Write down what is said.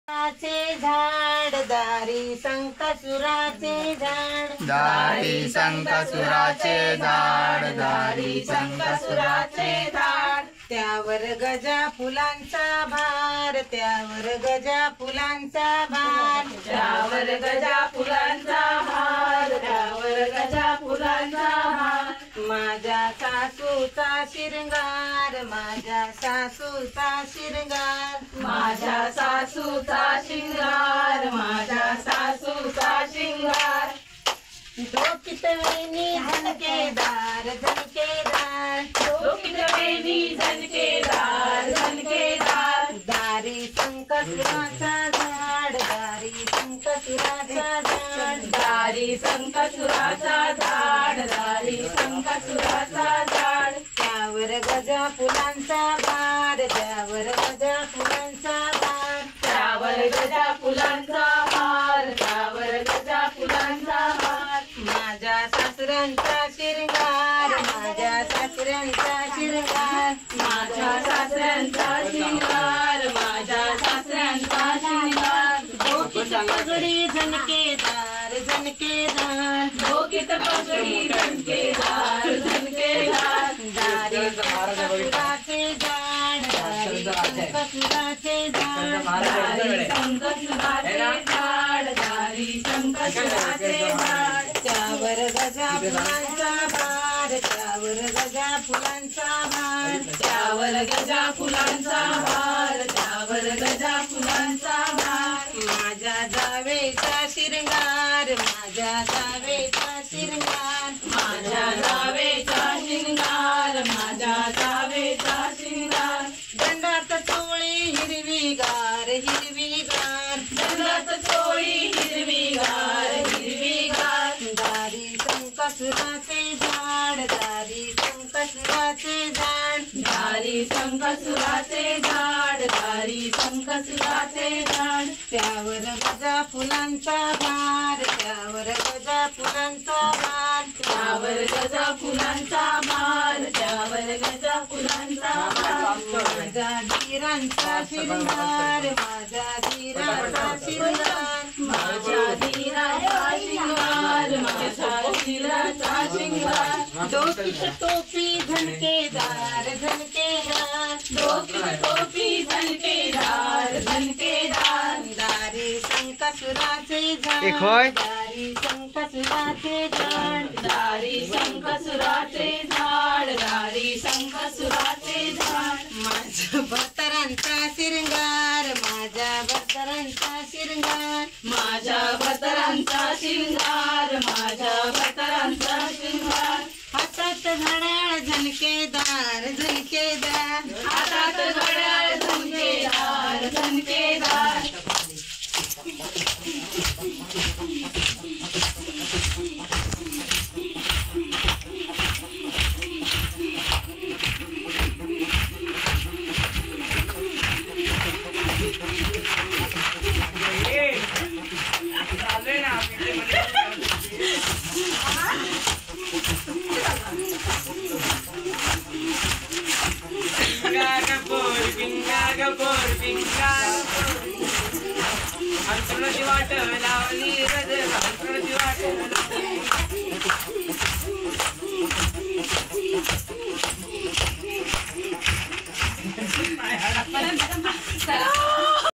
झाड दारी संकसुराचे झाड, दारी संकसुराचे झाड, दारी संकसुराचे झाड. त्यावर गजा फुलांचा भार, त्यावर गजा फुलांचा भार, त्यावर गजा फुलांचा भार, त्यावर गजा फुलांचा भार. माझ्या सासूचा शिरंगार, माझ्या सासूचा शिरंगार, माझ्या सासूचा शिंगार, माझ्या सासूचा शिंगार. डोकीत वेणी झणकेदार, झणकेदार, डोकीत वेणी झणकेदार, झणकेदार. दारी संकसुराचा झाड, दारी संकसुराचा झाड, दारी संकसुराचा झाड, दारी संकसुराचा झाड. त्यावर गजा फुलांचा भार, त्यावर गजा फुलांचा भार, त्यावर गजा फुलांचा हार, त्यावर गजा फुलांचा हार. माझ्या सासऱ्यांचा शिरंगार, माझ्या सासऱ्यांचा शिरंगार, माझ्या सासऱ्यांचा शिंगार, माझ्या सासऱ्यांचा शिंगार. डोकीत पगडी झणकेदार, झणकेदार, डोकीत पगडी झणकेदार, झणकेदार. दारी संकसुराचे झाड, दारी संकसुराचे झाड, दारी संकसुराचे झाड, दारी संकसुराचे झाड. त्यावर गजा फुलांचा भार, त्यावर गजा फुलांचा भार, त्यावर गजा फुलांचा भार, त्यावर गजा फुलांचा भार. माझ्या जावेचा शिरंगार, माझ्या जावेचा शिरंगार, माझ्या जावेचा शिंगार, माझ्या जावेचा शिंगार. दंडात चोळी हिरवीगार, हिरवीगार, दंडात चोळी हिरवीगार, हिरवीगार. दारी संकसुराचे झाड, दारी संकसुराचे झाड, दारी संकसुराचे झाड, दारी संकसुराचे झाड. त्यावर गजा फुलांचा भार, त्यावर गजा फुलांचा भार, त्यावर गजा फुलांचा भार, त्यावर गजा फुलांचा भार. माझ्या धीरांचा शिरंगार, माझ्या धीरांचा शिरंगार, माझ्या धीराचा शिंगार, माझ्या धीराचा शिंगार. डोकीत टोपी झणकेदार, झणकेदार, डोकीत टोपी झणकेदार, झणकेदार. दारी संकसुराचे झाड, दारी संकसुराचे झाड, दारी संकसुराचे झाड, दारी संकसुराचे झाड. माझ्या भतरांचा शिरंगार, माझ्या भतरांचा शिरंगार, माझ्या भतरांचा शिंगार, माझ्या भतरांचा शिंगार. हातात घड्याळ झणकेदार, झणकेदार, हातात घड्याळ झणकेदार, झणकेदार.